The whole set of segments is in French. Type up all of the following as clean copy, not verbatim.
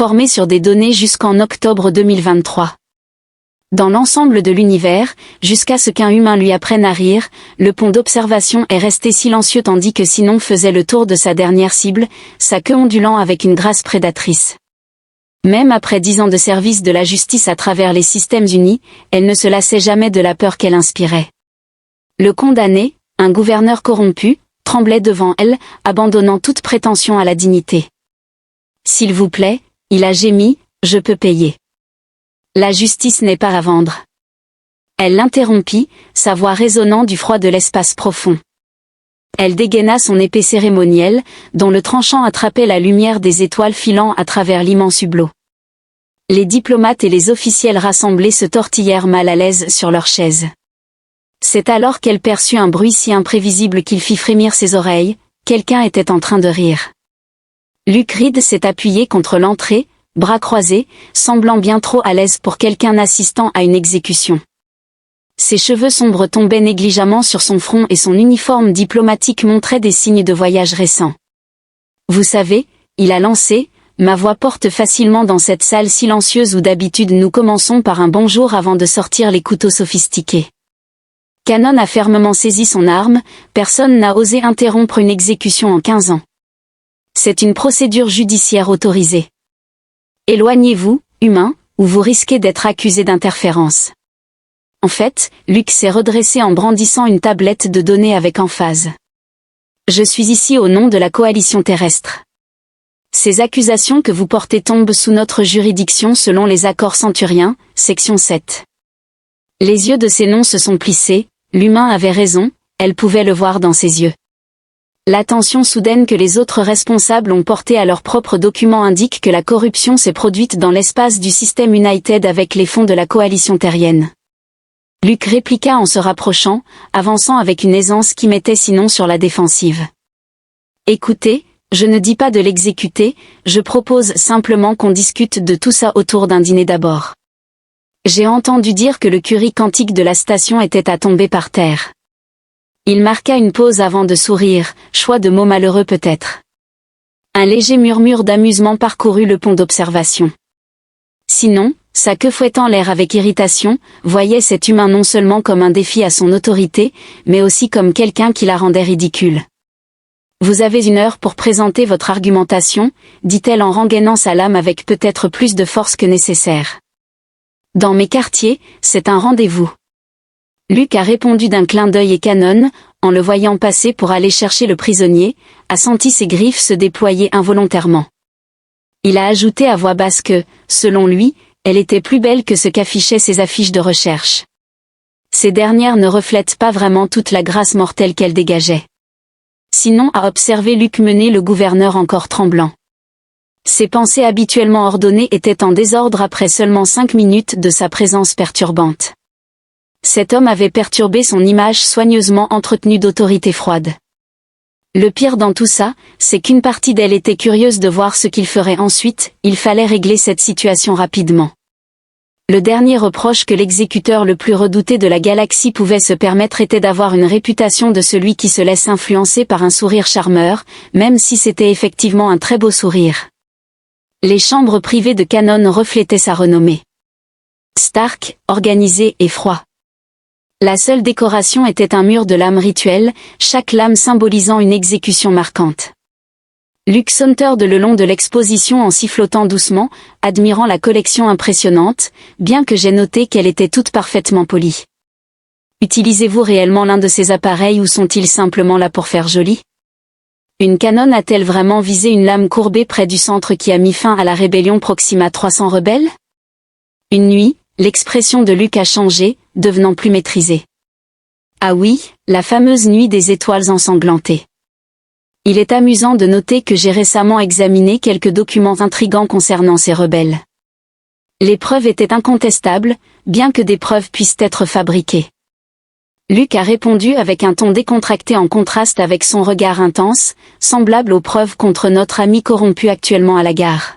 formés sur des données jusqu'en octobre 2023. Dans l'ensemble de l'univers, jusqu'à ce qu'un humain lui apprenne à rire, le pont d'observation est resté silencieux tandis que Sinon faisait le tour de sa dernière cible, sa queue ondulant avec une grâce prédatrice. Même après 10 ans de service de la justice à travers les systèmes unis, elle ne se lassait jamais de la peur qu'elle inspirait. Le condamné, un gouverneur corrompu, tremblait devant elle, abandonnant toute prétention à la dignité. « S'il vous plaît, » il a gémi, « je peux payer. La justice n'est pas à vendre. » Elle l'interrompit, sa voix résonnant du froid de l'espace profond. Elle dégaina son épée cérémonielle, dont le tranchant attrapait la lumière des étoiles filant à travers l'immense hublot. Les diplomates et les officiels rassemblés se tortillèrent mal à l'aise sur leurs chaises. C'est alors qu'elle perçut un bruit si imprévisible qu'il fit frémir ses oreilles, quelqu'un était en train de rire. Luke Reed s'est appuyé contre l'entrée, bras croisés, semblant bien trop à l'aise pour quelqu'un assistant à une exécution. Ses cheveux sombres tombaient négligemment sur son front et son uniforme diplomatique montrait des signes de voyage récent. « Vous savez, » il a lancé, « ma voix porte facilement dans cette salle silencieuse où d'habitude nous commençons par un bonjour avant de sortir les couteaux sophistiqués. » Cannon a fermement saisi son arme, personne n'a osé interrompre une exécution en 15 ans. C'est une procédure judiciaire autorisée. Éloignez-vous, humain, ou vous risquez d'être accusé d'interférence. En fait, Luke s'est redressé en brandissant une tablette de données avec emphase. Je suis ici au nom de la coalition terrestre. Ces accusations que vous portez tombent sous notre juridiction selon les accords centuriens, section 7. Les yeux de Sinon se sont plissés, l'humain avait raison, elle pouvait le voir dans ses yeux. L'attention soudaine que les autres responsables ont portée à leurs propres documents indique que la corruption s'est produite dans l'espace du système United avec les fonds de la coalition terrienne. Luke répliqua en se rapprochant, avançant avec une aisance qui mettait Sinon sur la défensive. Écoutez, je ne dis pas de l'exécuter, je propose simplement qu'on discute de tout ça autour d'un dîner d'abord. J'ai entendu dire que le curry quantique de la station était à tomber par terre. Il marqua une pause avant de sourire, choix de mots malheureux peut-être. Un léger murmure d'amusement parcourut le pont d'observation. Sinon, sa queue fouettant l'air avec irritation, voyait cet humain non seulement comme un défi à son autorité, mais aussi comme quelqu'un qui la rendait ridicule. « Vous avez 1 heure pour présenter votre argumentation, » dit-elle en rengainant sa lame avec peut-être plus de force que nécessaire. « Dans mes quartiers, c'est un rendez-vous. » Luke a répondu d'un clin d'œil et Cannon, en le voyant passer pour aller chercher le prisonnier, a senti ses griffes se déployer involontairement. Il a ajouté à voix basse que, selon lui, elle était plus belle que ce qu'affichaient ses affiches de recherche. Ces dernières ne reflètent pas vraiment toute la grâce mortelle qu'elle dégageait. Sinon a observé Luke mener le gouverneur encore tremblant. Ses pensées habituellement ordonnées étaient en désordre après seulement 5 minutes de sa présence perturbante. Cet homme avait perturbé son image soigneusement entretenue d'autorité froide. Le pire dans tout ça, c'est qu'une partie d'elle était curieuse de voir ce qu'il ferait ensuite, il fallait régler cette situation rapidement. Le dernier reproche que l'exécuteur le plus redouté de la galaxie pouvait se permettre était d'avoir une réputation de celui qui se laisse influencer par un sourire charmeur, même si c'était effectivement un très beau sourire. Les chambres privées de Cannon reflétaient sa renommée. Stark, organisé et froid. La seule décoration était un mur de lames rituelles, chaque lame symbolisant une exécution marquante. Luke sauntered le long de l'exposition en sifflotant doucement, admirant la collection impressionnante, bien que j'ai noté qu'elle était toute parfaitement polie. Utilisez-vous réellement l'un de ces appareils ou sont-ils simplement là pour faire joli? Une Cannon a-t-elle vraiment visé une lame courbée près du centre qui a mis fin à la rébellion Proxima 300 rebelles? Une nuit, l'expression de Luke a changé, devenant plus maîtrisée. Ah oui, la fameuse nuit des étoiles ensanglantées. Il est amusant de noter que j'ai récemment examiné quelques documents intrigants concernant ces rebelles. Les preuves étaient incontestables, bien que des preuves puissent être fabriquées. Luke a répondu avec un ton décontracté en contraste avec son regard intense, semblable aux preuves contre notre ami corrompu actuellement à la gare.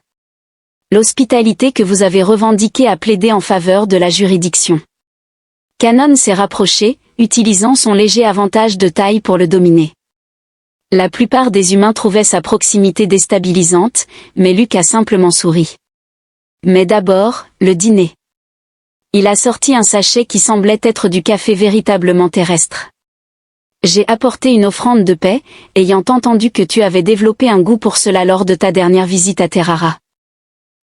L'hospitalité que vous avez revendiquée a plaidé en faveur de la juridiction. Cannon s'est rapproché, utilisant son léger avantage de taille pour le dominer. La plupart des humains trouvaient sa proximité déstabilisante, mais Luke a simplement souri. Mais d'abord, le dîner. Il a sorti un sachet qui semblait être du café véritablement terrestre. J'ai apporté une offrande de paix, ayant entendu que tu avais développé un goût pour cela lors de ta dernière visite à Terrara.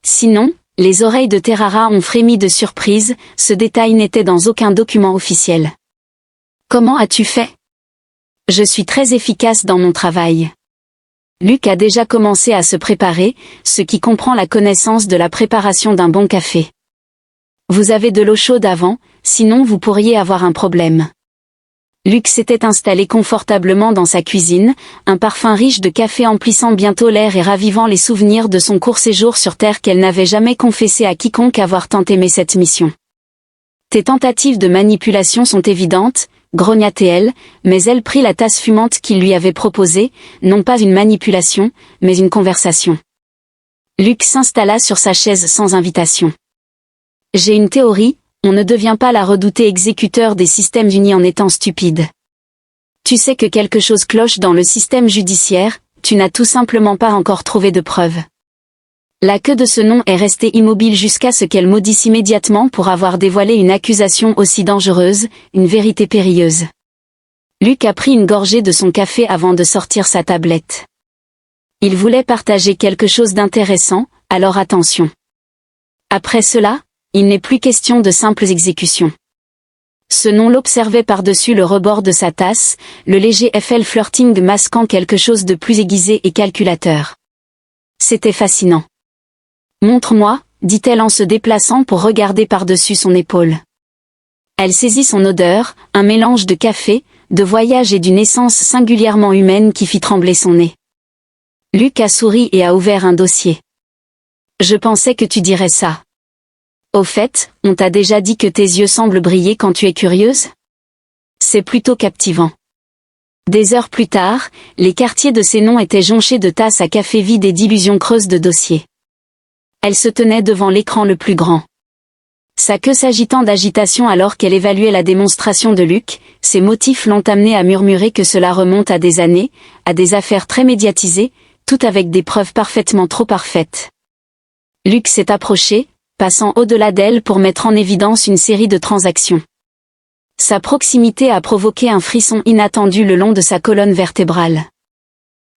Sinon, les oreilles de Terrara ont frémi de surprise, ce détail n'était dans aucun document officiel. Comment as-tu fait? Je suis très efficace dans mon travail. Luc a déjà commencé à se préparer, ce qui comprend la connaissance de la préparation d'un bon café. Vous avez de l'eau chaude avant, sinon vous pourriez avoir un problème. Luc s'était installé confortablement dans sa cuisine, un parfum riche de café emplissant bientôt l'air et ravivant les souvenirs de son court séjour sur Terre qu'elle n'avait jamais confessé à quiconque avoir tant aimé cette mission. Tes tentatives de manipulation sont évidentes, grognatait-elle, mais elle prit la tasse fumante qu'il lui avait proposée, non pas une manipulation, mais une conversation. Luc s'installa sur sa chaise sans invitation. J'ai une théorie, on ne devient pas la redoutée exécuteur des systèmes unis en étant stupide. Tu sais que quelque chose cloche dans le système judiciaire, tu n'as tout simplement pas encore trouvé de preuves. La queue de ce nom est restée immobile jusqu'à ce qu'elle maudisse immédiatement pour avoir dévoilé une accusation aussi dangereuse, une vérité périlleuse. Luc a pris une gorgée de son café avant de sortir sa tablette. Il voulait partager quelque chose d'intéressant, alors attention. Après cela, il n'est plus question de simples exécutions. Ce nom l'observait par-dessus le rebord de sa tasse, le léger FL flirting masquant quelque chose de plus aiguisé et calculateur. C'était fascinant. Montre-moi, dit-elle en se déplaçant pour regarder par-dessus son épaule. Elle saisit son odeur, un mélange de café, de voyage et d'une essence singulièrement humaine qui fit trembler son nez. Luc a souri et a ouvert un dossier. Je pensais que tu dirais ça. Au fait, on t'a déjà dit que tes yeux semblent briller quand tu es curieuse? C'est plutôt captivant. Des heures plus tard, les quartiers de ces noms étaient jonchés de tasses à café vides et d'illusions creuses de dossiers. Elle se tenait devant l'écran le plus grand. Sa queue s'agitant d'agitation alors qu'elle évaluait la démonstration de Luc, ses motifs l'ont amené à murmurer que cela remonte à des années, à des affaires très médiatisées, tout avec des preuves parfaitement trop parfaites. Luc s'est approché, passant au-delà d'elle pour mettre en évidence une série de transactions. Sa proximité a provoqué un frisson inattendu le long de sa colonne vertébrale.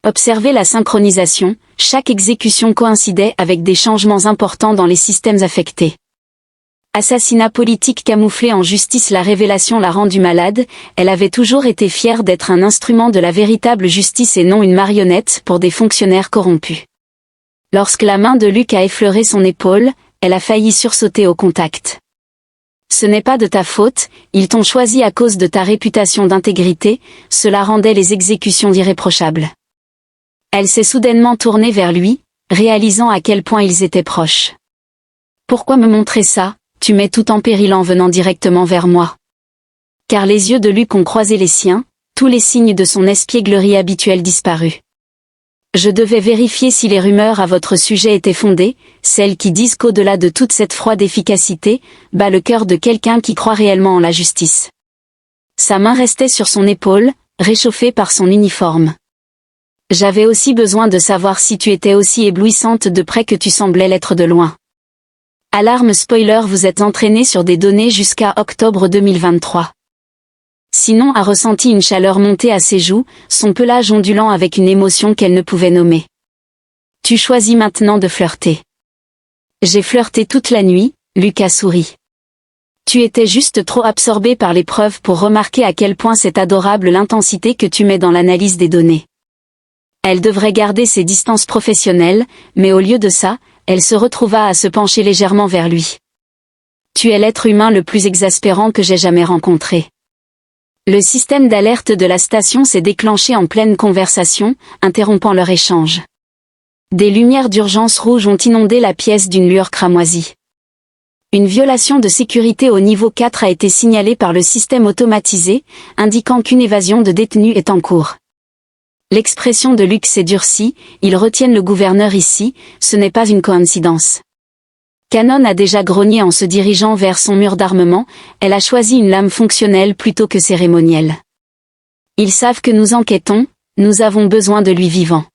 Observez la synchronisation, chaque exécution coïncidait avec des changements importants dans les systèmes affectés. Assassinat politique camouflé en justice, la révélation l'a rendue malade, elle avait toujours été fière d'être un instrument de la véritable justice et non une marionnette pour des fonctionnaires corrompus. Lorsque la main de Luc a effleuré son épaule, elle a failli sursauter au contact. Ce n'est pas de ta faute, ils t'ont choisi à cause de ta réputation d'intégrité, cela rendait les exécutions irréprochables. Elle s'est soudainement tournée vers lui, réalisant à quel point ils étaient proches. Pourquoi me montrer ça, tu mets tout en péril en venant directement vers moi. Car les yeux de Luc ont croisé les siens, tous les signes de son espièglerie habituelle disparus. Je devais vérifier si les rumeurs à votre sujet étaient fondées, celles qui disent qu'au-delà de toute cette froide efficacité, bat le cœur de quelqu'un qui croit réellement en la justice. Sa main restait sur son épaule, réchauffée par son uniforme. J'avais aussi besoin de savoir si tu étais aussi éblouissante de près que tu semblais l'être de loin. Alarme spoiler, vous êtes entraîné sur des données jusqu'à octobre 2023. Sinon a ressenti une chaleur monter à ses joues, son pelage ondulant avec une émotion qu'elle ne pouvait nommer. Tu choisis maintenant de flirter. J'ai flirté toute la nuit, Luc a souri. Tu étais juste trop absorbé par les preuves pour remarquer à quel point c'est adorable l'intensité que tu mets dans l'analyse des données. Elle devrait garder ses distances professionnelles, mais au lieu de ça, elle se retrouva à se pencher légèrement vers lui. Tu es l'être humain le plus exaspérant que j'ai jamais rencontré. Le système d'alerte de la station s'est déclenché en pleine conversation, interrompant leur échange. Des lumières d'urgence rouges ont inondé la pièce d'une lueur cramoisie. Une violation de sécurité au niveau 4 a été signalée par le système automatisé, indiquant qu'une évasion de détenus est en cours. L'expression de Luc s'est durcie, ils retiennent le gouverneur ici, ce n'est pas une coïncidence. Cannon a déjà grogné en se dirigeant vers son mur d'armement, elle a choisi une lame fonctionnelle plutôt que cérémonielle. Ils savent que nous enquêtons, nous avons besoin de lui vivant.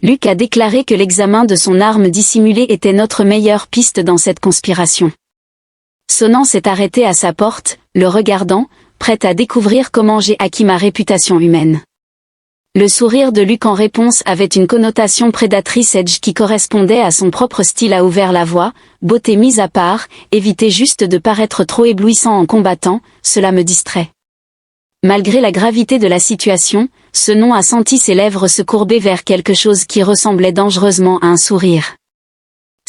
Luke a déclaré que l'examen de son arme dissimulée était notre meilleure piste dans cette conspiration. Sonan s'est arrêté à sa porte, le regardant, prête à découvrir comment j'ai acquis ma réputation humaine. Le sourire de Luke en réponse avait une connotation prédatrice edge qui correspondait à son propre style a ouvert la voie, beauté mise à part, évitez juste de paraître trop éblouissant en combattant, cela me distrait. Malgré la gravité de la situation, ce nom a senti ses lèvres se courber vers quelque chose qui ressemblait dangereusement à un sourire.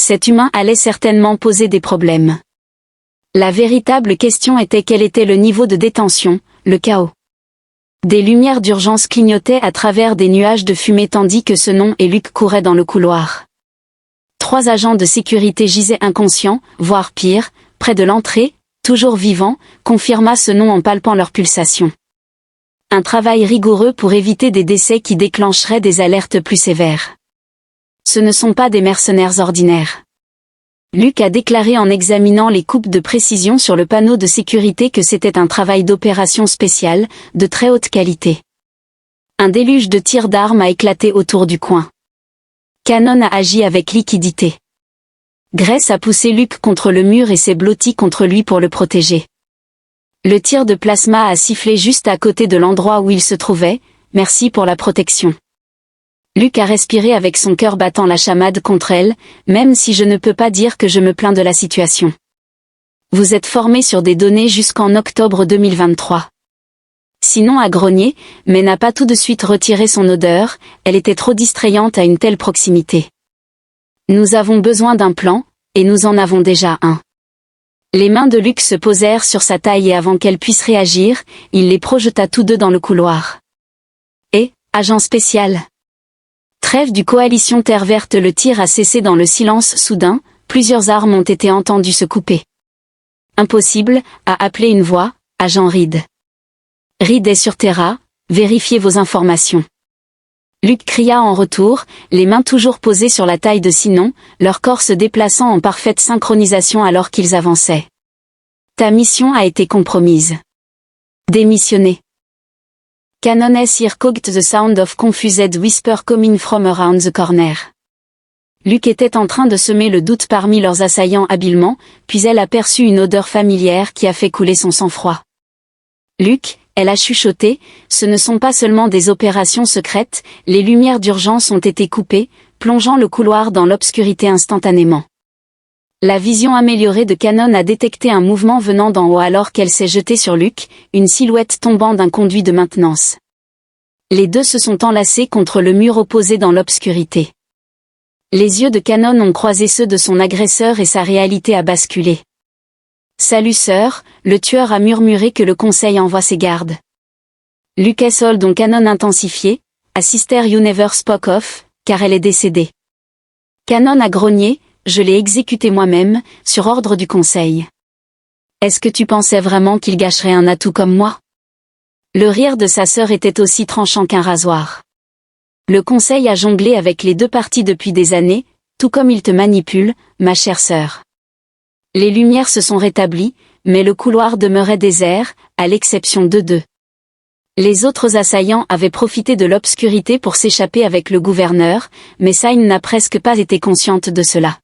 Cet humain allait certainement poser des problèmes. La véritable question était quel était le niveau de détention, le chaos. Des lumières d'urgence clignotaient à travers des nuages de fumée tandis que ce nom et Luke couraient dans le couloir. 3 agents de sécurité gisaient inconscients, voire pire, près de l'entrée, toujours vivants, confirma ce nom en palpant leurs pulsations. Un travail rigoureux pour éviter des décès qui déclencheraient des alertes plus sévères. Ce ne sont pas des mercenaires ordinaires. Luke a déclaré en examinant les coupes de précision sur le panneau de sécurité que c'était un travail d'opération spéciale, de très haute qualité. Un déluge de tirs d'armes a éclaté autour du coin. Cannon a agi avec liquidité. Grace a poussé Luke contre le mur et s'est blotti contre lui pour le protéger. Le tir de plasma a sifflé juste à côté de l'endroit où il se trouvait, merci pour la protection. Luke a respiré avec son cœur battant la chamade contre elle, même si je ne peux pas dire que je me plains de la situation. Vous êtes formé sur des données jusqu'en octobre 2023. Sinon a grogné, mais n'a pas tout de suite retiré son odeur, elle était trop distrayante à une telle proximité. Nous avons besoin d'un plan, et nous en avons déjà un. Les mains de Luke se posèrent sur sa taille et avant qu'elle puisse réagir, il les projeta tous deux dans le couloir. Et, agent spécial. Trêve du coalition Terre Verte, le tir a cessé dans le silence soudain, plusieurs armes ont été entendues se couper. Impossible, a appelé une voix, agent Reed. Reed est sur Terra, vérifiez vos informations. Luke cria en retour, les mains toujours posées sur la taille de Sinon, leur corps se déplaçant en parfaite synchronisation alors qu'ils avançaient. Ta mission a été compromise. Démissionner. Cannon has heard the sound of confused whisper coming from around the corner. Luke était en train de semer le doute parmi leurs assaillants habilement, puis elle aperçut une odeur familière qui a fait couler son sang-froid. Luke, elle a chuchoté, ce ne sont pas seulement des opérations secrètes, les lumières d'urgence ont été coupées, plongeant le couloir dans l'obscurité instantanément. La vision améliorée de Cannon a détecté un mouvement venant d'en haut alors qu'elle s'est jetée sur Luke, une silhouette tombant d'un conduit de maintenance. Les deux se sont enlacés contre le mur opposé dans l'obscurité. Les yeux de Cannon ont croisé ceux de son agresseur et sa réalité a basculé. Salut sœur, le tueur a murmuré que le conseil envoie ses gardes. Lucas Hall dont Cannon intensifié, a sister you never spoke of, car elle est décédée. Cannon a grogné, je l'ai exécuté moi-même, sur ordre du conseil. Est-ce que tu pensais vraiment qu'il gâcherait un atout comme moi? Le rire de sa sœur était aussi tranchant qu'un rasoir. Le conseil a jonglé avec les deux parties depuis des années, tout comme il te manipule, ma chère sœur. Les lumières se sont rétablies, mais le couloir demeurait désert, à l'exception de deux. Les autres assaillants avaient profité de l'obscurité pour s'échapper avec le gouverneur, mais Saïn n'a presque pas été consciente de cela.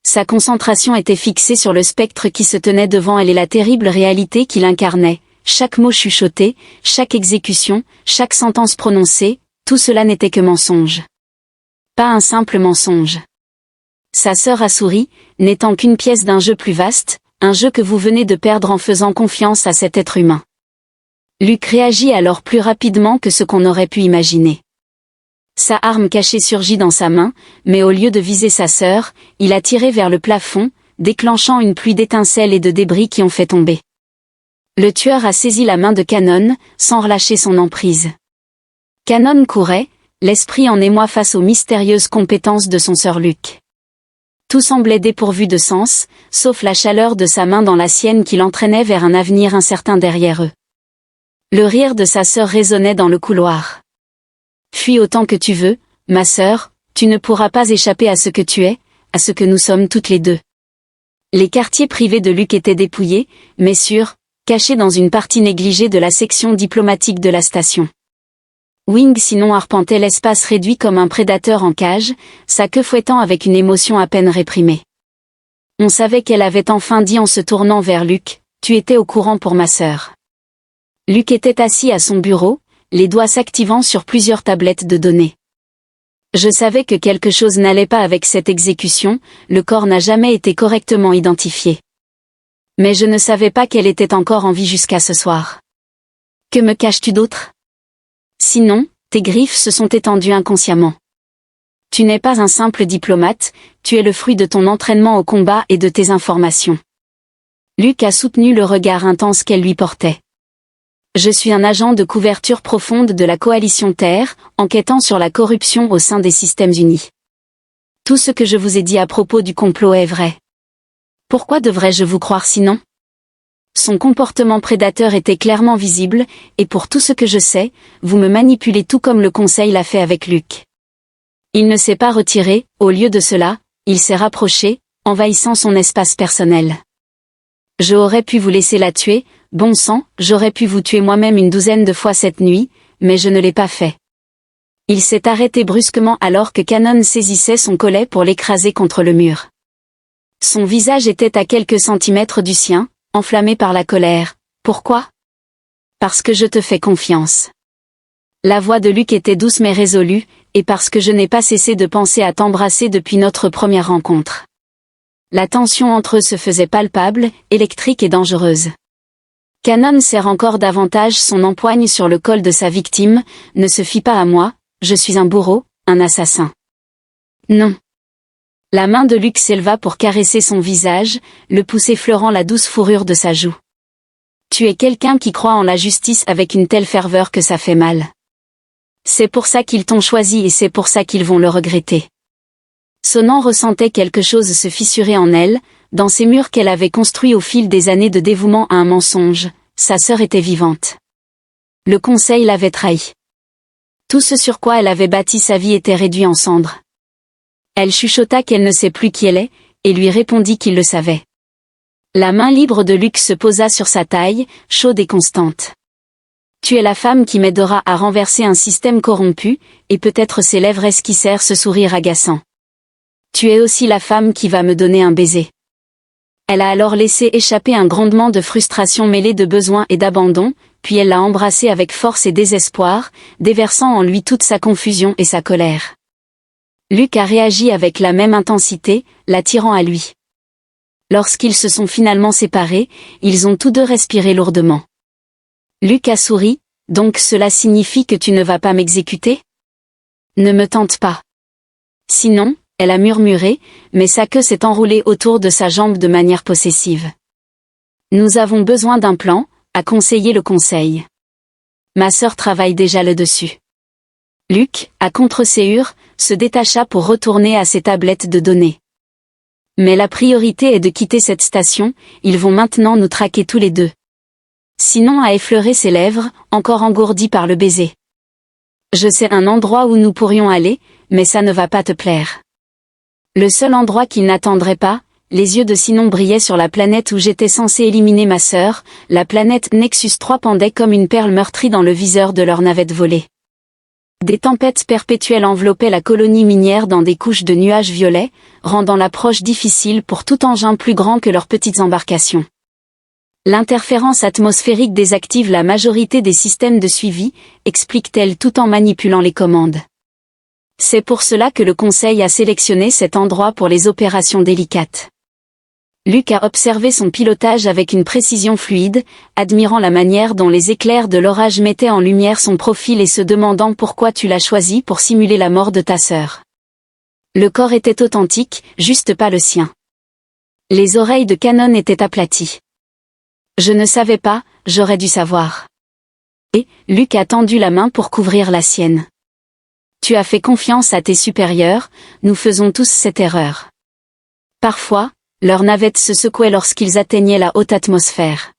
Sa concentration était fixée sur le spectre qui se tenait devant elle et la terrible réalité qu'il incarnait. Chaque mot chuchoté, chaque exécution, chaque sentence prononcée, tout cela n'était que mensonge. Pas un simple mensonge. Sa sœur a souri, n'étant qu'une pièce d'un jeu plus vaste, un jeu que vous venez de perdre en faisant confiance à cet être humain. Luke réagit alors plus rapidement que ce qu'on aurait pu imaginer. Sa arme cachée surgit dans sa main, mais au lieu de viser sa sœur, il a tiré vers le plafond, déclenchant une pluie d'étincelles et de débris qui ont fait tomber. Le tueur a saisi la main de Cannon, sans relâcher son emprise. Cannon courait, l'esprit en émoi face aux mystérieuses compétences de son sœur Luke. Tout semblait dépourvu de sens, sauf la chaleur de sa main dans la sienne qui l'entraînait vers un avenir incertain derrière eux. Le rire de sa sœur résonnait dans le couloir. Fuis autant que tu veux, ma sœur, tu ne pourras pas échapper à ce que tu es, à ce que nous sommes toutes les deux. Les quartiers privés de Luke étaient dépouillés, mais sûrs, cachés dans une partie négligée de la section diplomatique de la station. Wing sinon arpentait l'espace réduit comme un prédateur en cage, sa queue fouettant avec une émotion à peine réprimée. On savait qu'elle avait enfin dit en se tournant vers Luke, « Tu étais au courant pour ma sœur. » Luke était assis à son bureau, les doigts s'activant sur plusieurs tablettes de données. Je savais que quelque chose n'allait pas avec cette exécution, le corps n'a jamais été correctement identifié. Mais je ne savais pas qu'elle était encore en vie jusqu'à ce soir. Que me caches-tu d'autre? Sinon, tes griffes se sont étendues inconsciemment. Tu n'es pas un simple diplomate, tu es le fruit de ton entraînement au combat et de tes informations. Luke a soutenu le regard intense qu'elle lui portait. Je suis un agent de couverture profonde de la coalition Terre, enquêtant sur la corruption au sein des systèmes unis. Tout ce que je vous ai dit à propos du complot est vrai. Pourquoi devrais-je vous croire sinon? Son comportement prédateur était clairement visible, et pour tout ce que je sais, vous me manipulez tout comme le Conseil l'a fait avec Luke. Il ne s'est pas retiré, au lieu de cela, il s'est rapproché, envahissant son espace personnel. Je aurais pu vous laisser la tuer, bon sang, j'aurais pu vous tuer moi-même une 12aine de fois cette nuit, mais je ne l'ai pas fait. Il s'est arrêté brusquement alors que Cannon saisissait son collet pour l'écraser contre le mur. Son visage était à quelques centimètres du sien, enflammé par la colère. Pourquoi? Parce que je te fais confiance. La voix de Luke était douce mais résolue, et parce que je n'ai pas cessé de penser à t'embrasser depuis notre première rencontre. La tension entre eux se faisait palpable, électrique et dangereuse. Cannon serre encore davantage son empoigne sur le col de sa victime, ne se fie pas à moi, je suis un bourreau, un assassin. Non. La main de Luke s'éleva pour caresser son visage, le pouce effleurant la douce fourrure de sa joue. Tu es quelqu'un qui croit en la justice avec une telle ferveur que ça fait mal. C'est pour ça qu'ils t'ont choisi et c'est pour ça qu'ils vont le regretter. Sonan ressentait quelque chose se fissurer en elle, dans ces murs qu'elle avait construits au fil des années de dévouement à un mensonge, sa sœur était vivante. Le Conseil l'avait trahi. Tout ce sur quoi elle avait bâti sa vie était réduit en cendres. Elle chuchota qu'elle ne sait plus qui elle est, et lui répondit qu'il le savait. La main libre de Luke se posa sur sa taille, chaude et constante. Tu es la femme qui m'aidera à renverser un système corrompu, et peut-être ses lèvres esquissèrent ce sourire agaçant. Tu es aussi la femme qui va me donner un baiser. Elle a alors laissé échapper un grondement de frustration mêlé de besoin et d'abandon, puis elle l'a embrassé avec force et désespoir, déversant en lui toute sa confusion et sa colère. Luke a réagi avec la même intensité, l'attirant à lui. Lorsqu'ils se sont finalement séparés, ils ont tous deux respiré lourdement. Luke a souri, donc cela signifie que tu ne vas pas m'exécuter? Ne me tente pas. Sinon, elle a murmuré, mais sa queue s'est enroulée autour de sa jambe de manière possessive. Nous avons besoin d'un plan, a conseillé le Conseil. Ma sœur travaille déjà le dessus. Luke, à contre-séhure, se détacha pour retourner à ses tablettes de données. Mais la priorité est de quitter cette station, ils vont maintenant nous traquer tous les deux. Sinon a effleuré ses lèvres, encore engourdies par le baiser. Je sais un endroit où nous pourrions aller, mais ça ne va pas te plaire. Le seul endroit qu'il n'attendrait pas, les yeux de Sinon brillaient sur la planète où j'étais censé éliminer ma sœur, la planète Nexus 3 pendait comme une perle meurtrie dans le viseur de leur navette volée. Des tempêtes perpétuelles enveloppaient la colonie minière dans des couches de nuages violets, rendant l'approche difficile pour tout engin plus grand que leurs petites embarcations. L'interférence atmosphérique désactive la majorité des systèmes de suivi, explique-t-elle tout en manipulant les commandes. C'est pour cela que le Conseil a sélectionné cet endroit pour les opérations délicates. Luke a observé son pilotage avec une précision fluide, admirant la manière dont les éclairs de l'orage mettaient en lumière son profil et se demandant pourquoi tu l'as choisi pour simuler la mort de ta sœur. Le corps était authentique, juste pas le sien. Les oreilles de Cannon étaient aplaties. Je ne savais pas, j'aurais dû savoir. Et, Luke a tendu la main pour couvrir la sienne. Tu as fait confiance à tes supérieurs, nous faisons tous cette erreur. Parfois, leur navette se secouait lorsqu'ils atteignaient la haute atmosphère.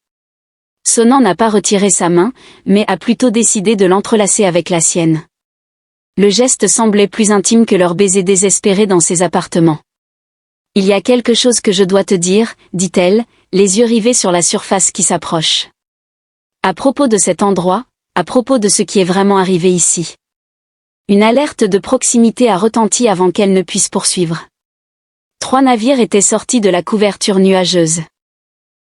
Sonan n'a pas retiré sa main, mais a plutôt décidé de l'entrelacer avec la sienne. Le geste semblait plus intime que leur baiser désespéré dans ses appartements. Il y a quelque chose que je dois te dire, dit-elle, les yeux rivés sur la surface qui s'approche. À propos de cet endroit, à propos de ce qui est vraiment arrivé ici. Une alerte de proximité a retenti avant qu'elle ne puisse poursuivre. 3 navires étaient sortis de la couverture nuageuse.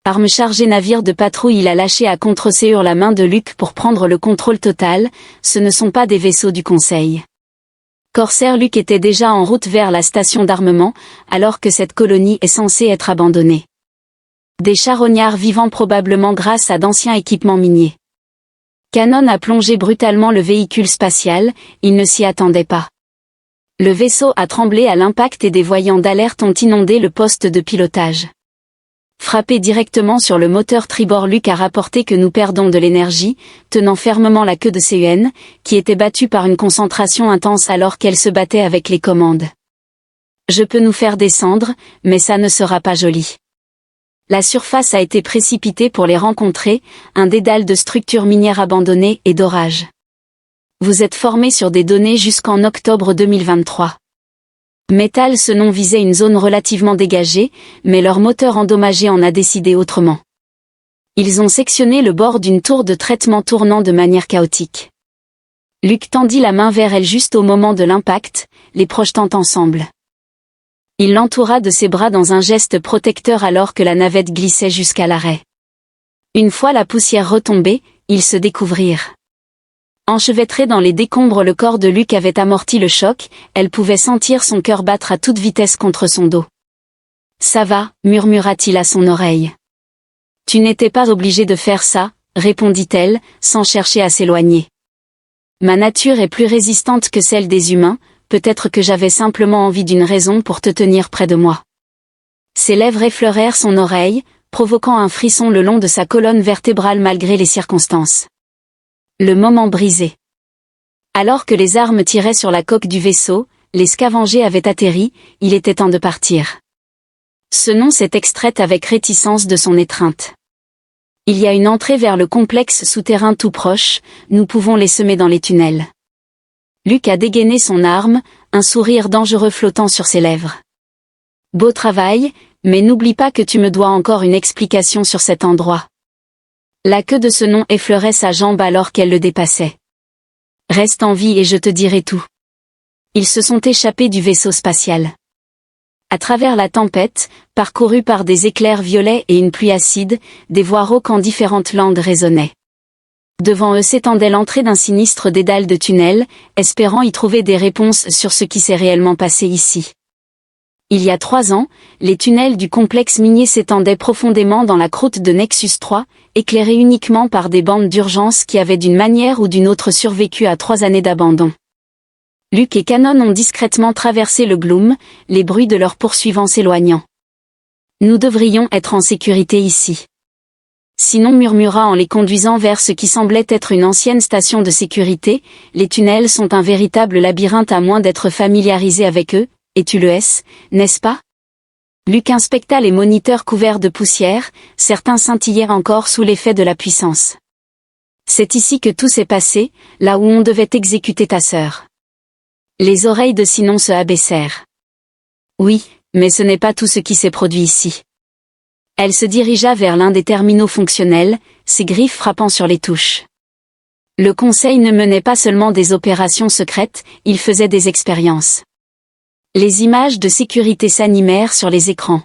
Arme chargée navire de patrouille, il a lâché à contre-séur la main de Luke pour prendre le contrôle total, ce ne sont pas des vaisseaux du Conseil. Corsair Luke était déjà en route vers la station d'armement, alors que cette colonie est censée être abandonnée. Des charognards vivants probablement grâce à d'anciens équipements miniers. Canonn a plongé brutalement le véhicule spatial, il ne s'y attendait pas. Le vaisseau a tremblé à l'impact et des voyants d'alerte ont inondé le poste de pilotage. Frappé directement sur le moteur tribord, Luke a rapporté que nous perdons de l'énergie, tenant fermement la queue de CUN, qui était battue par une concentration intense alors qu'elle se battait avec les commandes. Je peux nous faire descendre, mais ça ne sera pas joli. La surface a été précipitée pour les rencontrer, un dédale de structures minières abandonnées et d'orages. Vous êtes formés sur des données jusqu'en octobre 2023. Metal, ce nom visait une zone relativement dégagée, mais leur moteur endommagé en a décidé autrement. Ils ont sectionné le bord d'une tour de traitement tournant de manière chaotique. Luke tendit la main vers elle juste au moment de l'impact, les projetant ensemble. Il l'entoura de ses bras dans un geste protecteur alors que la navette glissait jusqu'à l'arrêt. Une fois la poussière retombée, ils se découvrirent. Enchevêtré dans les décombres, le corps de Luke avait amorti le choc, elle pouvait sentir son cœur battre à toute vitesse contre son dos. « Ça va », murmura-t-il à son oreille. « Tu n'étais pas obligé de faire ça », répondit-elle, sans chercher à s'éloigner. « Ma nature est plus résistante que celle des humains, peut-être que j'avais simplement envie d'une raison pour te tenir près de moi. » Ses lèvres effleurèrent son oreille, provoquant un frisson le long de sa colonne vertébrale malgré les circonstances. Le moment brisé. Alors que les armes tiraient sur la coque du vaisseau, les scavengers avaient atterri, il était temps de partir. Ce nom s'est extrait avec réticence de son étreinte. Il y a une entrée vers le complexe souterrain tout proche, nous pouvons les semer dans les tunnels. Luke a dégainé son arme, un sourire dangereux flottant sur ses lèvres. Beau travail, mais n'oublie pas que tu me dois encore une explication sur cet endroit. La queue de ce nom effleurait sa jambe alors qu'elle le dépassait. Reste en vie et je te dirai tout. Ils se sont échappés du vaisseau spatial. À travers la tempête, parcourue par des éclairs violets et une pluie acide, des voix rauques en différentes langues résonnaient. Devant eux s'étendait l'entrée d'un sinistre dédale de tunnels, espérant y trouver des réponses sur ce qui s'est réellement passé ici. Il y a 3 ans, les tunnels du complexe minier s'étendaient profondément dans la croûte de Nexus 3, éclairés uniquement par des bandes d'urgence qui avaient d'une manière ou d'une autre survécu à 3 années d'abandon. Luke et Canonn ont discrètement traversé le gloom, les bruits de leurs poursuivants s'éloignant. Nous devrions être en sécurité ici. Sinon, murmura en les conduisant vers ce qui semblait être une ancienne station de sécurité, les tunnels sont un véritable labyrinthe à moins d'être familiarisé avec eux, et tu le es, n'est-ce pas? Luke inspecta les moniteurs couverts de poussière, certains scintillaient encore sous l'effet de la puissance. C'est ici que tout s'est passé, là où on devait exécuter ta sœur. Les oreilles de Sinon se abaissèrent. Oui, mais ce n'est pas tout ce qui s'est produit ici. Elle se dirigea vers l'un des terminaux fonctionnels, ses griffes frappant sur les touches. Le Conseil ne menait pas seulement des opérations secrètes, il faisait des expériences. Les images de sécurité s'animèrent sur les écrans.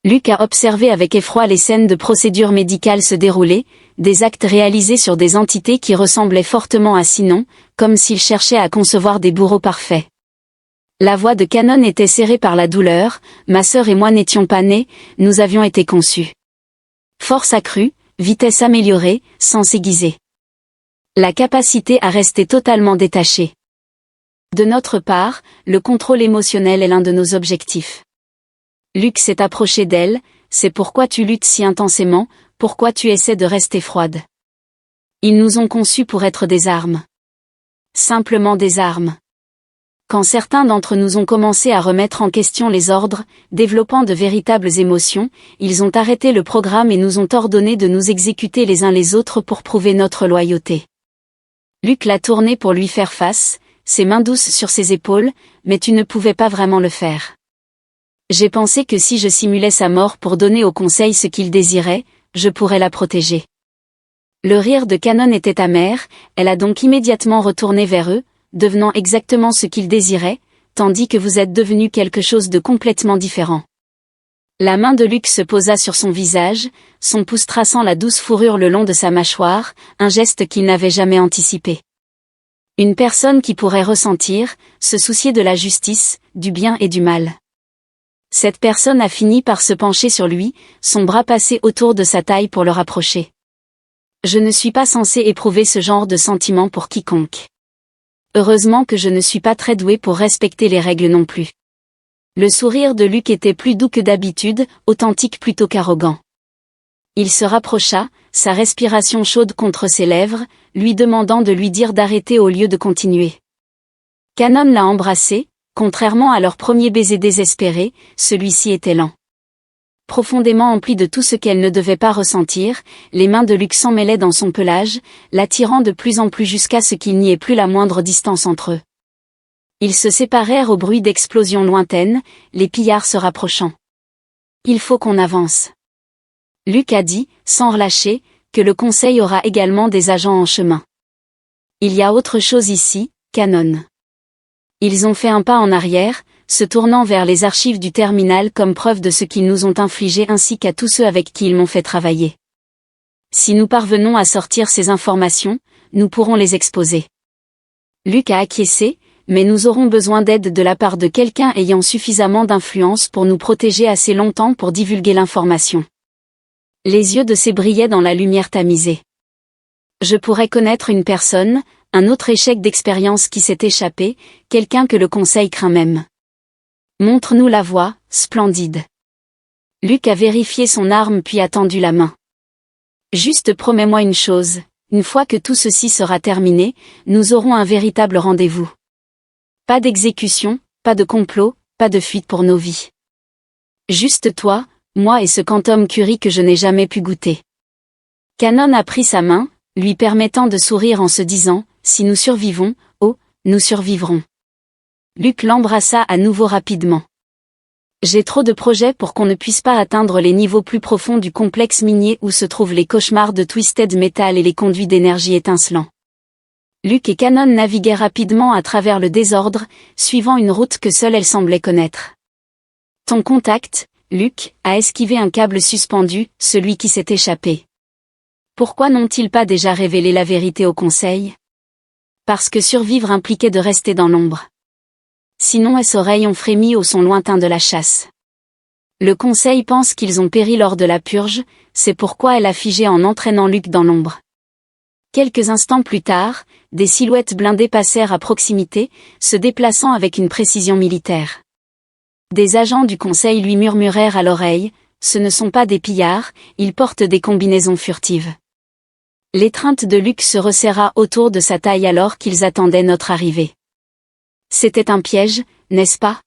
Luke a observé avec effroi les scènes de procédures médicales se dérouler, des actes réalisés sur des entités qui ressemblaient fortement à Sinon, comme s'il cherchait à concevoir des bourreaux parfaits. La voix de Canonn était serrée par la douleur, ma sœur et moi n'étions pas nés, nous avions été conçus. Force accrue, vitesse améliorée, sens aiguisé. La capacité à rester totalement détachée. De notre part, le contrôle émotionnel est l'un de nos objectifs. Luke s'est approché d'elle, c'est pourquoi tu luttes si intensément, pourquoi tu essaies de rester froide. Ils nous ont conçus pour être des armes. Simplement des armes. Quand certains d'entre nous ont commencé à remettre en question les ordres, développant de véritables émotions, ils ont arrêté le programme et nous ont ordonné de nous exécuter les uns les autres pour prouver notre loyauté. Luke l'a tourné pour lui faire face, ses mains douces sur ses épaules, mais tu ne pouvais pas vraiment le faire. J'ai pensé que si je simulais sa mort pour donner au Conseil ce qu'il désirait, je pourrais la protéger. Le rire de Canonn était amer, elle a donc immédiatement retourné vers eux, devenant exactement ce qu'il désirait, tandis que vous êtes devenu quelque chose de complètement différent. La main de Luc se posa sur son visage, son pouce traçant la douce fourrure le long de sa mâchoire, un geste qu'il n'avait jamais anticipé. Une personne qui pourrait ressentir, se soucier de la justice, du bien et du mal. Cette personne a fini par se pencher sur lui, son bras passé autour de sa taille pour le rapprocher. Je ne suis pas censé éprouver ce genre de sentiment pour quiconque. Heureusement que je ne suis pas très doué pour respecter les règles non plus. Le sourire de Luc était plus doux que d'habitude, authentique plutôt qu'arrogant. Il se rapprocha, sa respiration chaude contre ses lèvres, lui demandant de lui dire d'arrêter au lieu de continuer. Kanon l'a embrassé, contrairement à leur premier baiser désespéré, celui-ci était lent. Profondément empli de tout ce qu'elle ne devait pas ressentir, les mains de Luc s'emmêlaient dans son pelage, l'attirant de plus en plus jusqu'à ce qu'il n'y ait plus la moindre distance entre eux. Ils se séparèrent au bruit d'explosions lointaines, les pillards se rapprochant. « Il faut qu'on avance. » Luc a dit, sans relâcher, que le conseil aura également des agents en chemin. Il y a autre chose ici, Kanon. Ils ont fait un pas en arrière, se tournant vers les archives du terminal comme preuve de ce qu'ils nous ont infligé ainsi qu'à tous ceux avec qui ils m'ont fait travailler. Si nous parvenons à sortir ces informations, nous pourrons les exposer. Luc a acquiescé, mais nous aurons besoin d'aide de la part de quelqu'un ayant suffisamment d'influence pour nous protéger assez longtemps pour divulguer l'information. Les yeux de ses brillaient dans la lumière tamisée. Je pourrais connaître une personne, un autre échec d'expérience qui s'est échappé, quelqu'un que le conseil craint même. Montre-nous la voie, splendide. Luc a vérifié son arme puis a tendu la main. Juste promets-moi une chose, une fois que tout ceci sera terminé, nous aurons un véritable rendez-vous. Pas d'exécution, pas de complot, pas de fuite pour nos vies. Juste toi, moi et ce quantum Curie que je n'ai jamais pu goûter. Kanon a pris sa main, lui permettant de sourire en se disant, si nous survivons, oh, nous survivrons. Luc l'embrassa à nouveau rapidement. J'ai trop de projets pour qu'on ne puisse pas atteindre les niveaux plus profonds du complexe minier où se trouvent les cauchemars de Twisted Metal et les conduits d'énergie étincelants. Luc et Kanon naviguaient rapidement à travers le désordre, suivant une route que seule elle semblait connaître. Ton contact, Luc, a esquivé un câble suspendu, celui qui s'est échappé. Pourquoi n'ont-ils pas déjà révélé la vérité au conseil? Parce que survivre impliquait de rester dans l'ombre. Sinon ses oreilles ont frémi au son lointain de la chasse. Le conseil pense qu'ils ont péri lors de la purge, c'est pourquoi elle a figé en entraînant Luc dans l'ombre. Quelques instants plus tard, des silhouettes blindées passèrent à proximité, se déplaçant avec une précision militaire. Des agents du conseil lui murmurèrent à l'oreille, ce ne sont pas des pillards, ils portent des combinaisons furtives. L'étreinte de Luc se resserra autour de sa taille alors qu'ils attendaient notre arrivée. C'était un piège, n'est-ce pas?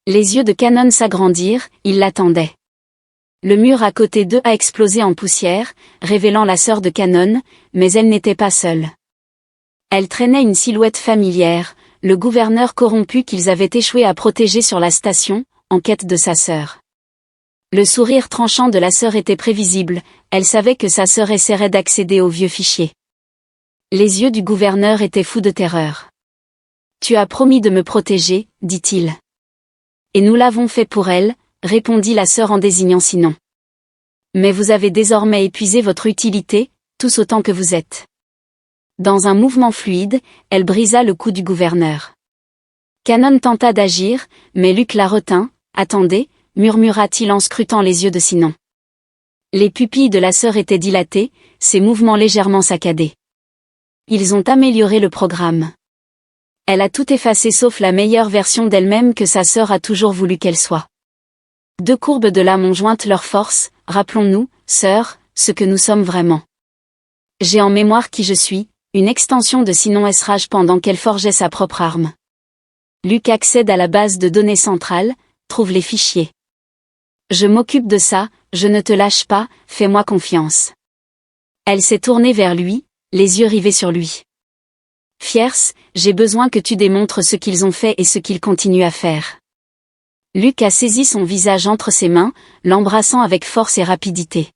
Les yeux de Kanon s'agrandirent, ils l'attendaient. Le mur à côté d'eux a explosé en poussière, révélant la sœur de Kanon, mais elle n'était pas seule. Elle traînait une silhouette familière, le gouverneur corrompu qu'ils avaient échoué à protéger sur la station, en quête de sa sœur. Le sourire tranchant de la sœur était prévisible, elle savait que sa sœur essaierait d'accéder au vieux fichier. Les yeux du gouverneur étaient fous de terreur. Tu as promis de me protéger, dit-il. Et nous l'avons fait pour elle, répondit la sœur en désignant Sinon. Mais vous avez désormais épuisé votre utilité, tous autant que vous êtes. Dans un mouvement fluide, elle brisa le cou du gouverneur. Kanon tenta d'agir, mais Luc la retint. Attendez, murmura-t-il en scrutant les yeux de Sinon. Les pupilles de la sœur étaient dilatées, ses mouvements légèrement saccadés. Ils ont amélioré le programme. Elle a tout effacé sauf la meilleure version d'elle-même que sa sœur a toujours voulu qu'elle soit. Deux courbes de l'âme ont joint leurs forces, rappelons-nous, sœur, ce que nous sommes vraiment. J'ai en mémoire qui je suis, une extension de Sinon Esrage pendant qu'elle forgeait sa propre arme. Luc accède à la base de données centrale, trouve les fichiers. Je m'occupe de ça, je ne te lâche pas, fais-moi confiance. Elle s'est tournée vers lui, les yeux rivés sur lui. Fierce, j'ai besoin que tu démontres ce qu'ils ont fait et ce qu'ils continuent à faire. Luc a saisi son visage entre ses mains, l'embrassant avec force et rapidité.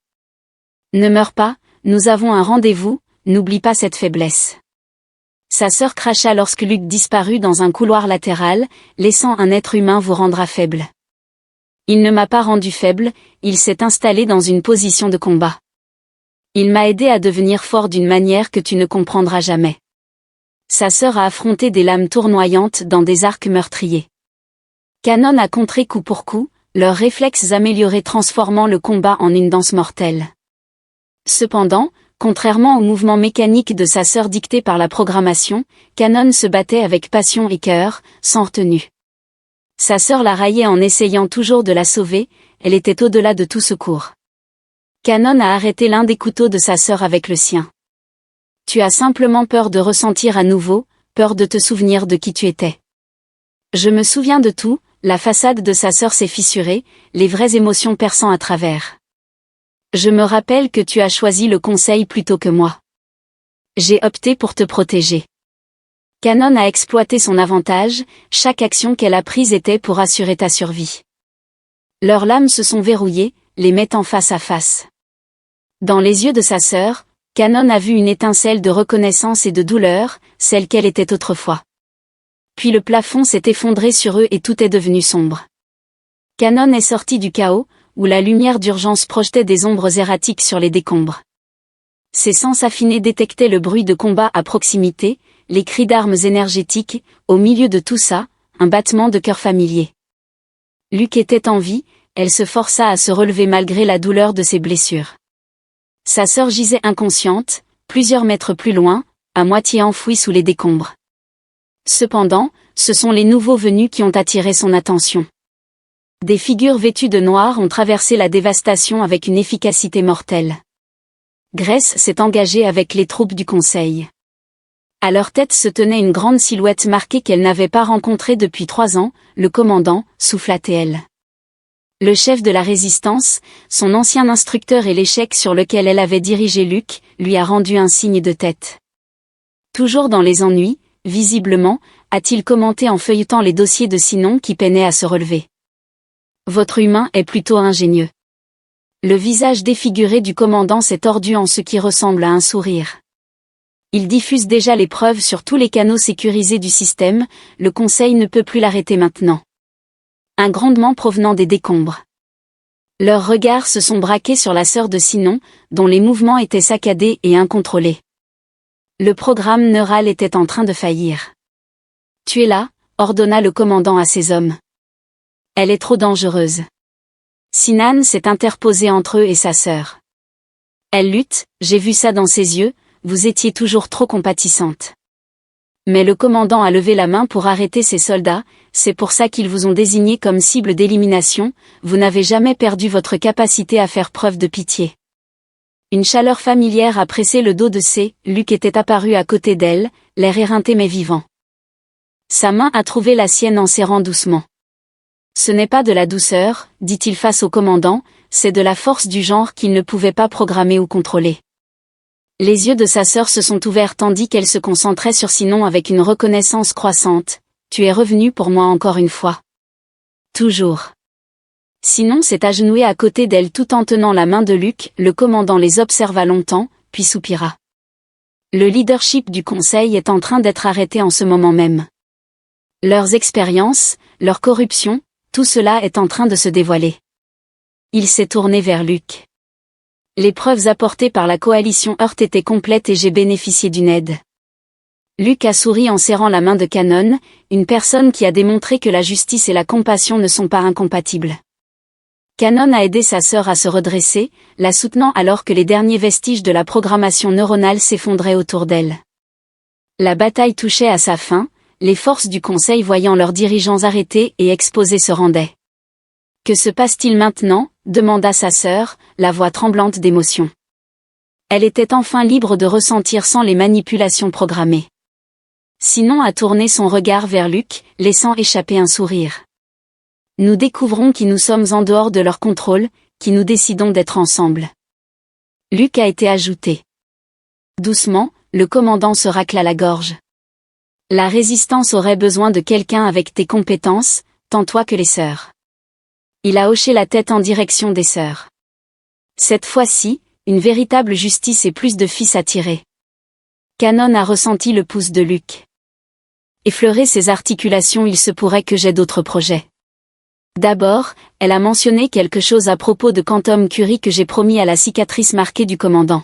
Ne meurs pas, nous avons un rendez-vous, n'oublie pas cette faiblesse. Sa sœur cracha lorsque Luke disparut dans un couloir latéral, laissant un être humain vous rendre faible. Il ne m'a pas rendu faible, il s'est installé dans une position de combat. Il m'a aidé à devenir fort d'une manière que tu ne comprendras jamais. Sa sœur a affronté des lames tournoyantes dans des arcs meurtriers. Kanon a contré coup pour coup, leurs réflexes améliorés transformant le combat en une danse mortelle. Cependant, contrairement au mouvement mécanique de sa sœur dicté par la programmation, Kanon se battait avec passion et cœur, sans retenue. Sa sœur la raillait en essayant toujours de la sauver, elle était au-delà de tout secours. Kanon a arrêté l'un des couteaux de sa sœur avec le sien. Tu as simplement peur de ressentir à nouveau, peur de te souvenir de qui tu étais. Je me souviens de tout, la façade de sa sœur s'est fissurée, les vraies émotions perçant à travers. Je me rappelle que tu as choisi le conseil plutôt que moi. J'ai opté pour te protéger. Kanon a exploité son avantage, chaque action qu'elle a prise était pour assurer ta survie. Leurs lames se sont verrouillées, les mettant face à face. Dans les yeux de sa sœur, Kanon a vu une étincelle de reconnaissance et de douleur, celle qu'elle était autrefois. Puis le plafond s'est effondré sur eux et tout est devenu sombre. Kanon est sorti du chaos, où la lumière d'urgence projetait des ombres erratiques sur les décombres. Ses sens affinés détectaient le bruit de combat à proximité, les cris d'armes énergétiques, au milieu de tout ça, un battement de cœur familier. Luke était en vie, elle se força à se relever malgré la douleur de ses blessures. Sa sœur gisait inconsciente, plusieurs mètres plus loin, à moitié enfouie sous les décombres. Cependant, ce sont les nouveaux venus qui ont attiré son attention. Des figures vêtues de noir ont traversé la dévastation avec une efficacité mortelle. Grèce s'est engagée avec les troupes du Conseil. À leur tête se tenait une grande silhouette marquée qu'elle n'avait pas rencontrée depuis 3 ans, le commandant, Souflatéel. Le chef de la résistance, son ancien instructeur et l'échec sur lequel elle avait dirigé Luke, lui a rendu un signe de tête. Toujours dans les ennuis, visiblement, a-t-il commenté en feuilletant les dossiers de Sinon qui peinaient à se relever. Votre humain est plutôt ingénieux. Le visage défiguré du commandant s'est tordu en ce qui ressemble à un sourire. Il diffuse déjà les preuves sur tous les canaux sécurisés du système, le Conseil ne peut plus l'arrêter maintenant. Un grondement provenant des décombres. Leurs regards se sont braqués sur la sœur de Sinon, dont les mouvements étaient saccadés et incontrôlés. Le programme neural était en train de faillir. Tuez-la, ordonna le commandant à ses hommes. Elle est trop dangereuse. Sinan s'est interposé entre eux et sa sœur. Elle lutte, j'ai vu ça dans ses yeux, vous étiez toujours trop compatissante. Mais le commandant a levé la main pour arrêter ses soldats, c'est pour ça qu'ils vous ont désigné comme cible d'élimination, vous n'avez jamais perdu votre capacité à faire preuve de pitié. Une chaleur familière a pressé le dos de Luke était apparu à côté d'elle, l'air éreinté mais vivant. Sa main a trouvé la sienne en serrant doucement. Ce n'est pas de la douceur, dit-il face au commandant, c'est de la force du genre qu'il ne pouvait pas programmer ou contrôler. Les yeux de sa sœur se sont ouverts tandis qu'elle se concentrait sur Sinon avec une reconnaissance croissante. Tu es revenu pour moi encore une fois. Toujours. Sinon s'est agenouillé à côté d'elle tout en tenant la main de Luke, le commandant les observa longtemps, puis soupira. Le leadership du Conseil est en train d'être arrêté en ce moment même. Leurs expériences, leur corruption, tout cela est en train de se dévoiler. Il s'est tourné vers Luke. Les preuves apportées par la coalition Heurt étaient complètes et j'ai bénéficié d'une aide. Luke a souri en serrant la main de Kanon, une personne qui a démontré que la justice et la compassion ne sont pas incompatibles. Kanon a aidé sa sœur à se redresser, la soutenant alors que les derniers vestiges de la programmation neuronale s'effondraient autour d'elle. La bataille touchait à sa fin, les forces du Conseil voyant leurs dirigeants arrêtés et exposés se rendaient. Que se passe-t-il maintenant ? Demanda sa sœur, la voix tremblante d'émotion. Elle était enfin libre de ressentir sans les manipulations programmées. Sinon a tourné son regard vers Luke, laissant échapper un sourire. Nous découvrons qui nous sommes en dehors de leur contrôle, qui nous décidons d'être ensemble. Luke a été ajouté. Doucement, le commandant se racla la gorge. La résistance aurait besoin de quelqu'un avec tes compétences, tant toi que les sœurs. Il a hoché la tête en direction des sœurs. Cette fois-ci, une véritable justice et plus de fils à tirer. Canon a ressenti le pouce de Luc. Effleurer ses articulations, il se pourrait que j'aie d'autres projets. D'abord, elle a mentionné quelque chose à propos de Quantum Curie que j'ai promis à la cicatrice marquée du commandant.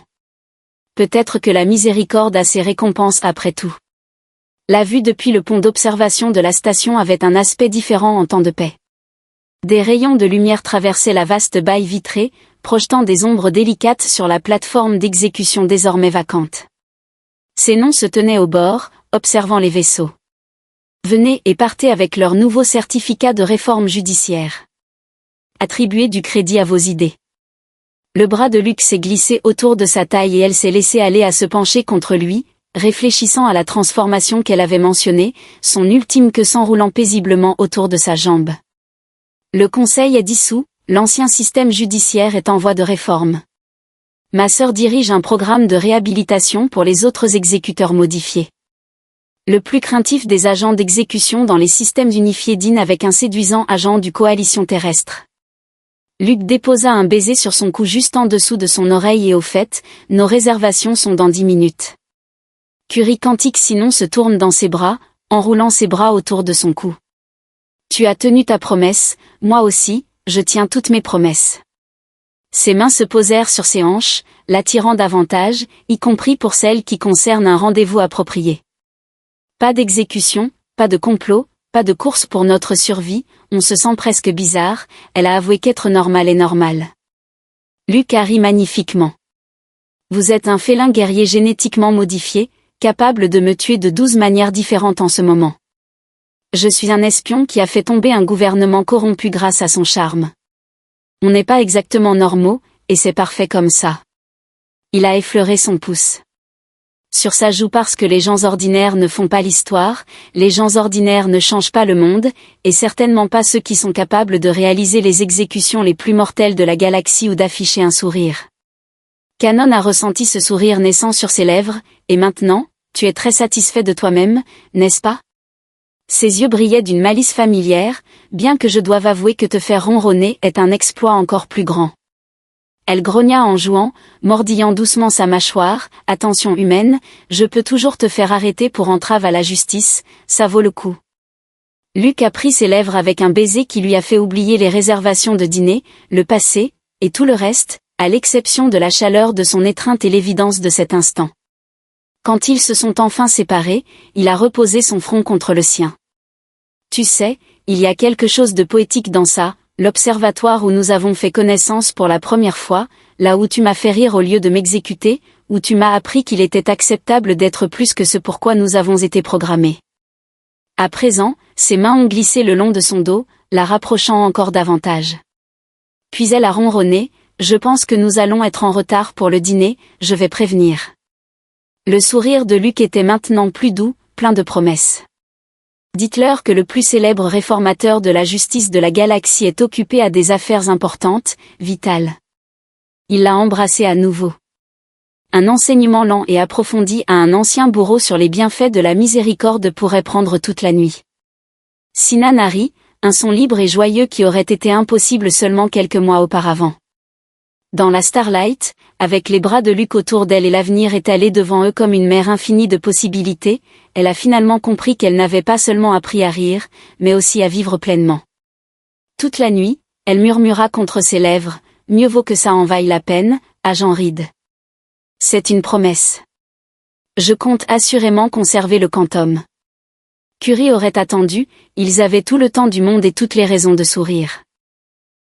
Peut-être que la miséricorde a ses récompenses après tout. La vue depuis le pont d'observation de la station avait un aspect différent en temps de paix. Des rayons de lumière traversaient la vaste baille vitrée, projetant des ombres délicates sur la plateforme d'exécution désormais vacante. Ces noms se tenaient au bord, observant les vaisseaux. Venez et partez avec leur nouveau certificat de réforme judiciaire. Attribuez du crédit à vos idées. Le bras de Luc s'est glissé autour de sa taille et elle s'est laissée aller à se pencher contre lui, réfléchissant à la transformation qu'elle avait mentionnée, son ultime queue s'enroulant paisiblement autour de sa jambe. Le conseil est dissous, l'ancien système judiciaire est en voie de réforme. Ma sœur dirige un programme de réhabilitation pour les autres exécuteurs modifiés. Le plus craintif des agents d'exécution dans les systèmes unifiés dîne avec un séduisant agent du coalition terrestre. Luc déposa un baiser sur son cou juste en dessous de son oreille et au fait, nos réservations sont dans 10 minutes. Curie Quantique sinon se tourne dans ses bras, enroulant ses bras autour de son cou. Tu as tenu ta promesse, moi aussi, je tiens toutes mes promesses. Ses mains se posèrent sur ses hanches, l'attirant davantage, y compris pour celles qui concernent un rendez-vous approprié. Pas d'exécution, pas de complot, pas de course pour notre survie, on se sent presque bizarre, elle a avoué qu'être normal est normal. Luc a ri magnifiquement. Vous êtes un félin guerrier génétiquement modifié, capable de me tuer de 12 manières différentes en ce moment. Je suis un espion qui a fait tomber un gouvernement corrompu grâce à son charme. On n'est pas exactement normaux, et c'est parfait comme ça. Il a effleuré son pouce. Sur sa joue parce que les gens ordinaires ne font pas l'histoire, les gens ordinaires ne changent pas le monde, et certainement pas ceux qui sont capables de réaliser les exécutions les plus mortelles de la galaxie ou d'afficher un sourire. Canon a ressenti ce sourire naissant sur ses lèvres, et maintenant, tu es très satisfait de toi-même, n'est-ce pas? Ses yeux brillaient d'une malice familière, bien que je doive avouer que te faire ronronner est un exploit encore plus grand. Elle grogna en jouant, mordillant doucement sa mâchoire. Attention humaine, je peux toujours te faire arrêter pour entrave à la justice, ça vaut le coup. Luc a pris ses lèvres avec un baiser qui lui a fait oublier les réservations de dîner, le passé, et tout le reste, à l'exception de la chaleur de son étreinte et l'évidence de cet instant. Quand ils se sont enfin séparés, il a reposé son front contre le sien. Tu sais, il y a quelque chose de poétique dans ça. L'observatoire où nous avons fait connaissance pour la première fois, là où tu m'as fait rire au lieu de m'exécuter, où tu m'as appris qu'il était acceptable d'être plus que ce pour quoi nous avons été programmés. À présent, ses mains ont glissé le long de son dos, la rapprochant encore davantage. Puis elle a ronronné, je pense que nous allons être en retard pour le dîner, je vais prévenir. Le sourire de Luc était maintenant plus doux, plein de promesses. Dites-leur que le plus célèbre réformateur de la justice de la galaxie est occupé à des affaires importantes, vitales. Il l'a embrassé à nouveau. Un enseignement lent et approfondi à un ancien bourreau sur les bienfaits de la miséricorde pourrait prendre toute la nuit. Sinan a ri, un son libre et joyeux qui aurait été impossible seulement quelques mois auparavant. Dans la Starlight, avec les bras de Luc autour d'elle et l'avenir étalé devant eux comme une mer infinie de possibilités, elle a finalement compris qu'elle n'avait pas seulement appris à rire, mais aussi à vivre pleinement. Toute la nuit, elle murmura contre ses lèvres, « Mieux vaut que ça en vaille la peine, agent Reed. C'est une promesse. Je compte assurément conserver le Quantum. » Curie aurait attendu, ils avaient tout le temps du monde et toutes les raisons de sourire.